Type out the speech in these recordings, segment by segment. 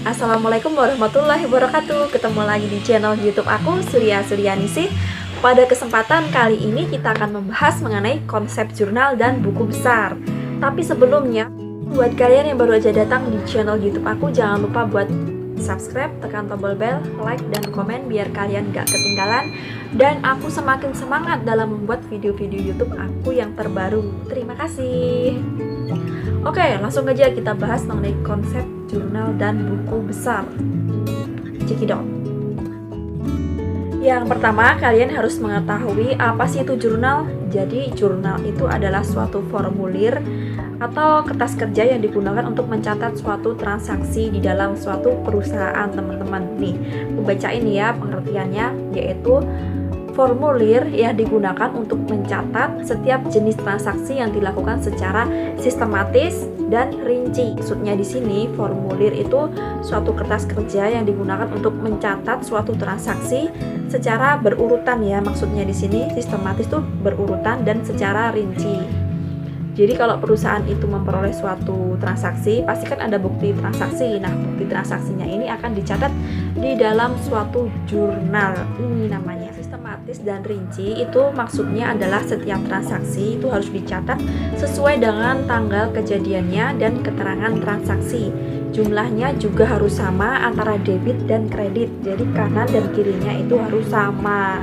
Assalamualaikum warahmatullahi wabarakatuh. Ketemu lagi di channel YouTube aku, Surya Suryaningsih. Pada kesempatan kali ini kita akan membahas mengenai konsep jurnal dan buku besar. Tapi sebelumnya, buat kalian yang baru aja datang di channel YouTube aku, jangan lupa buat subscribe, tekan tombol bell, like, dan komen biar kalian gak ketinggalan dan aku semakin semangat dalam membuat video-video YouTube aku yang terbaru. Terima kasih. Oke, langsung aja kita bahas mengenai konsep jurnal dan buku besar. Cekidot. Yang pertama, kalian harus mengetahui apa sih itu jurnal. Jadi, jurnal itu adalah suatu formulir atau kertas kerja yang digunakan untuk mencatat suatu transaksi di dalam suatu perusahaan, teman-teman. Nih, aku bacain ya pengertiannya, yaitu formulir yang digunakan untuk mencatat setiap jenis transaksi yang dilakukan secara sistematis dan rinci. Maksudnya di sini formulir itu suatu kertas kerja yang digunakan untuk mencatat suatu transaksi secara berurutan ya. Maksudnya di sini sistematis tuh berurutan dan secara rinci. Jadi kalau perusahaan itu memperoleh suatu transaksi, pasti kan ada bukti transaksi. Nah, bukti transaksinya ini akan dicatat di dalam suatu jurnal. Ini namanya sistematis dan rinci. Itu maksudnya adalah setiap transaksi itu harus dicatat sesuai dengan tanggal kejadiannya dan keterangan transaksi. Jumlahnya juga harus sama antara debit dan kredit. Jadi kanan dan kirinya itu harus sama.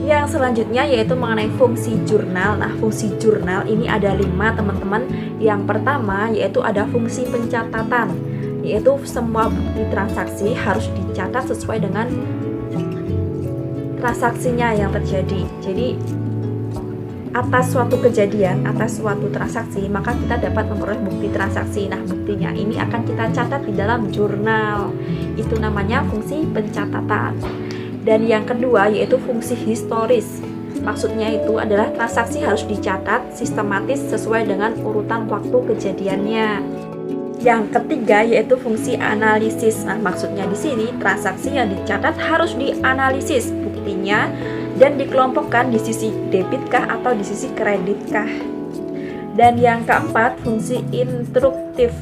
Yang selanjutnya yaitu mengenai fungsi jurnal. Nah, fungsi jurnal ini ada 5, teman-teman. Yang pertama yaitu ada fungsi pencatatan, yaitu semua bukti transaksi harus dicatat sesuai dengan transaksinya yang terjadi. Jadi atas suatu kejadian, atas suatu transaksi, maka kita dapat memperoleh bukti transaksi. Nah, buktinya ini akan kita catat di dalam jurnal. Itu namanya fungsi pencatatan. Dan yang kedua yaitu fungsi historis. Maksudnya itu adalah transaksi harus dicatat sistematis sesuai dengan urutan waktu kejadiannya. Yang ketiga yaitu fungsi analisis. Nah, maksudnya di sini transaksi yang dicatat harus dianalisis buktinya dan dikelompokkan di sisi debitkah atau di sisi kreditkah. Dan yang keempat fungsi instruktif.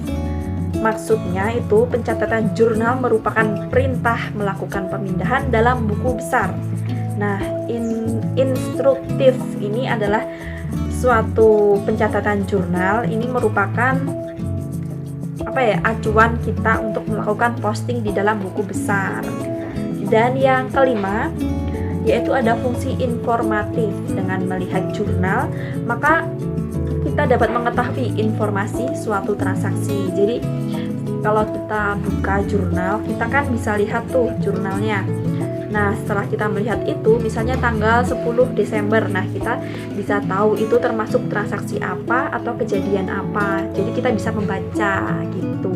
Maksudnya itu pencatatan jurnal merupakan perintah melakukan pemindahan dalam buku besar. Nah, instruktif ini adalah suatu pencatatan jurnal. Ini merupakan acuan kita untuk melakukan posting di dalam buku besar. Dan yang kelima yaitu ada fungsi informatif. Dengan melihat jurnal, maka kita dapat mengetahui informasi suatu transaksi. Jadi kalau kita buka jurnal, kita kan bisa lihat tuh jurnalnya. Nah, setelah kita melihat itu, misalnya tanggal 10 Desember, nah kita bisa tahu itu termasuk transaksi apa atau kejadian apa. Jadi kita bisa membaca gitu.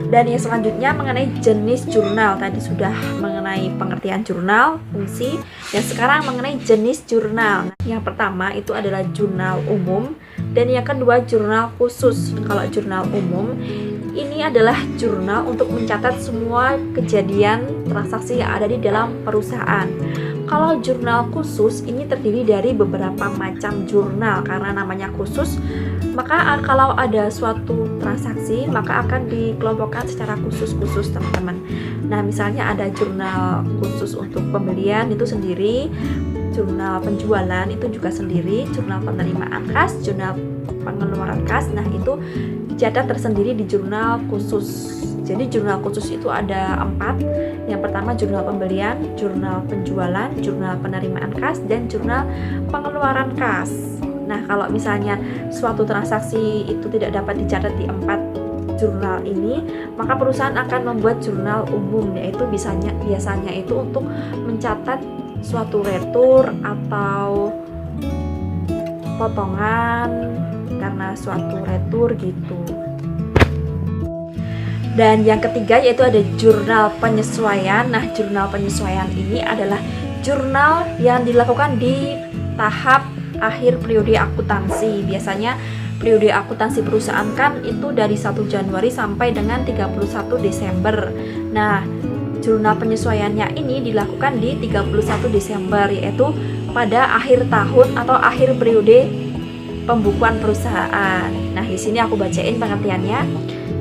Dan yang selanjutnya mengenai jenis jurnal. Tadi sudah mengenai pengertian jurnal, fungsi, dan sekarang mengenai jenis jurnal. Yang pertama itu adalah jurnal umum, dan yang kedua jurnal khusus. Kalau jurnal umum ini adalah jurnal untuk mencatat semua kejadian transaksi yang ada di dalam perusahaan. Kalau jurnal khusus ini terdiri dari beberapa macam jurnal. Karena namanya khusus, maka kalau ada suatu transaksi maka akan dikelompokkan secara khusus-khusus, teman-teman. Nah, misalnya ada jurnal khusus untuk pembelian itu sendiri, jurnal penjualan itu juga sendiri, jurnal penerimaan kas, jurnal pengeluaran kas. Nah, itu dicatat tersendiri di jurnal khusus. Jadi jurnal khusus itu ada 4. Yang pertama jurnal pembelian, jurnal penjualan, jurnal penerimaan kas, dan jurnal pengeluaran kas. Nah, kalau misalnya suatu transaksi itu tidak dapat dicatat di 4 jurnal ini, maka perusahaan akan membuat jurnal umum, yaitu biasanya itu untuk mencatat suatu retur atau potongan karena suatu retur gitu. Dan yang ketiga yaitu ada jurnal penyesuaian. Nah, jurnal penyesuaian ini adalah jurnal yang dilakukan di tahap akhir periode akuntansi. Biasanya periode akuntansi perusahaan kan itu dari 1 Januari sampai dengan 31 Desember. Nah, jurnal penyesuaiannya ini dilakukan di 31 Desember, yaitu pada akhir tahun atau akhir periode pembukuan perusahaan. Nah, di sini aku bacain pengertiannya.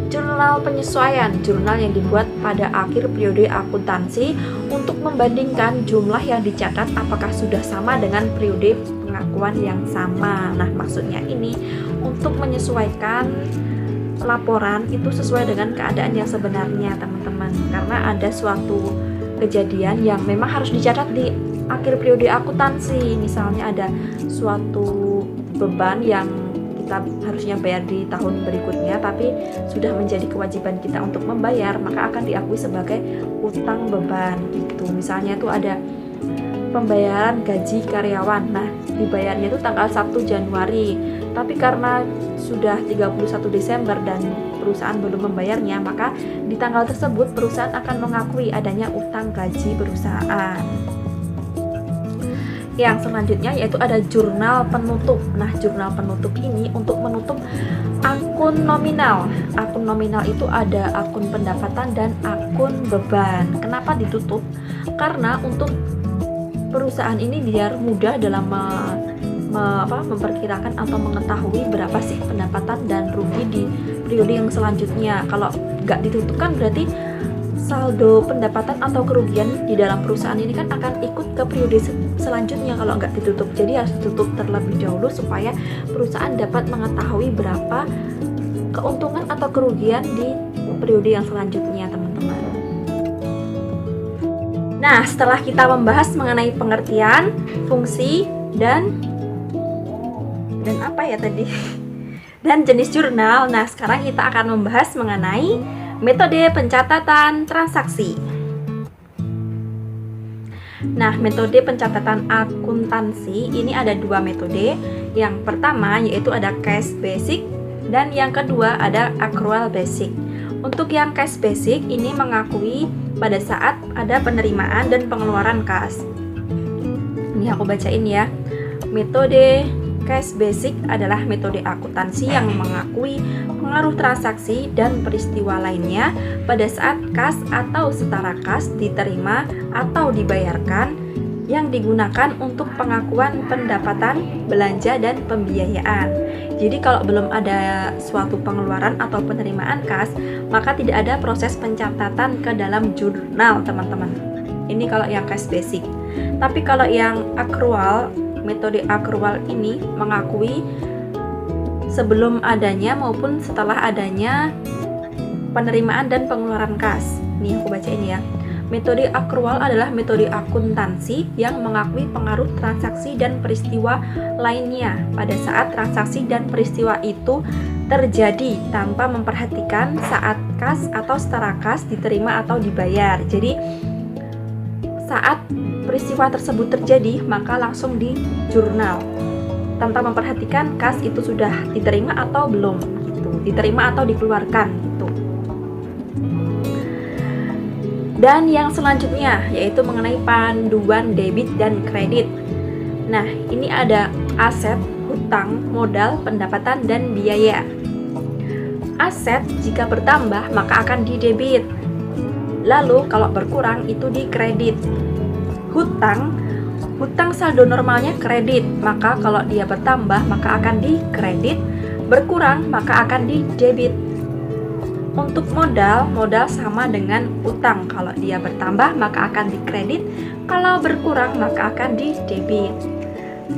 Jurnal penyesuaian, jurnal yang dibuat pada akhir periode akuntansi untuk membandingkan jumlah yang dicatat apakah sudah sama dengan periode pengakuan yang sama. Nah, maksudnya ini untuk menyesuaikan laporan itu sesuai dengan keadaan yang sebenarnya, teman-teman. Karena ada suatu kejadian yang memang harus dicatat di akhir periode akuntansi. Misalnya ada suatu beban yang kita harusnya bayar di tahun berikutnya, tapi sudah menjadi kewajiban kita untuk membayar, maka akan diakui sebagai utang beban gitu. Misalnya itu ada pembayaran gaji karyawan. Nah, dibayarnya itu tanggal 1 Januari, tapi karena sudah 31 Desember dan perusahaan belum membayarnya, maka di tanggal tersebut perusahaan akan mengakui adanya utang gaji perusahaan. Yang selanjutnya yaitu ada jurnal penutup. Nah, jurnal penutup ini untuk menutup akun nominal. Akun nominal itu ada akun pendapatan dan akun beban. Kenapa ditutup? Karena untuk perusahaan ini biar mudah dalam memperkirakan atau mengetahui berapa sih pendapatan dan rugi di periode yang selanjutnya. Kalau nggak ditutup kan berarti saldo pendapatan atau kerugian di dalam perusahaan ini kan akan ikut ke periode selanjutnya kalau nggak ditutup. Jadi harus ditutup terlebih dahulu supaya perusahaan dapat mengetahui berapa keuntungan atau kerugian di periode yang selanjutnya, teman-teman. Nah, setelah kita membahas mengenai pengertian, fungsi, dan apa ya tadi? Dan jenis jurnal. Nah, sekarang kita akan membahas mengenai metode pencatatan transaksi. Nah, metode pencatatan akuntansi ini ada dua metode. Yang pertama yaitu ada cash basic dan yang kedua ada accrual basic. Untuk yang cash basic ini mengakui pada saat ada penerimaan dan pengeluaran kas. Ini aku bacain ya. Metode cash basic adalah metode akuntansi yang mengakui pengaruh transaksi dan peristiwa lainnya pada saat kas atau setara kas diterima atau dibayarkan yang digunakan untuk pengakuan pendapatan, belanja, dan pembiayaan. Jadi kalau belum ada suatu pengeluaran atau penerimaan kas, maka tidak ada proses pencatatan ke dalam jurnal, teman-teman. Ini kalau yang cash basic. Tapi kalau yang accrual, metode accrual ini mengakui sebelum adanya maupun setelah adanya penerimaan dan pengeluaran kas. Nih aku bacain ya. Metode accrual adalah metode akuntansi yang mengakui pengaruh transaksi dan peristiwa lainnya pada saat transaksi dan peristiwa itu terjadi tanpa memperhatikan saat kas atau setara kas diterima atau dibayar. Jadi saat peristiwa tersebut terjadi maka langsung di jurnal tanpa memperhatikan kas itu sudah diterima atau belum gitu, diterima atau dikeluarkan gitu. Dan yang selanjutnya yaitu mengenai panduan debit dan kredit. Nah, ini ada aset, hutang, modal, pendapatan, dan biaya. Aset jika bertambah maka akan didebit. Lalu kalau berkurang itu dikredit. Hutang saldo normalnya kredit, maka kalau dia bertambah maka akan dikredit, berkurang maka akan didebit. Untuk modal sama dengan utang, kalau dia bertambah maka akan dikredit, kalau berkurang maka akan didebit.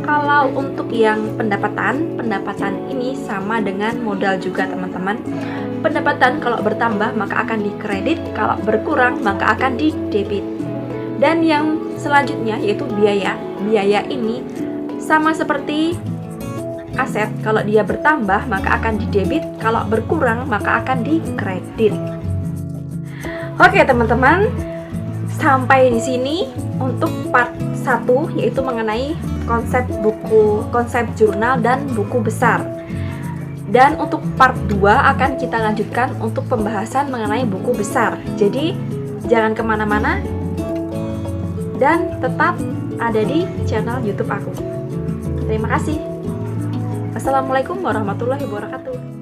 Kalau untuk yang pendapatan ini sama dengan modal juga, teman-teman. Pendapatan kalau bertambah maka akan dikredit, kalau berkurang maka akan didebit. Dan yang selanjutnya yaitu biaya. Biaya ini sama seperti aset, kalau dia bertambah maka akan didebit, kalau berkurang maka akan dikredit. Oke teman-teman, sampai di sini untuk part 1 yaitu mengenai konsep jurnal dan buku besar. Dan untuk part 2 akan kita lanjutkan untuk pembahasan mengenai buku besar. Jadi jangan kemana-mana dan tetap ada di channel YouTube aku. Terima kasih. Assalamualaikum warahmatullahi wabarakatuh.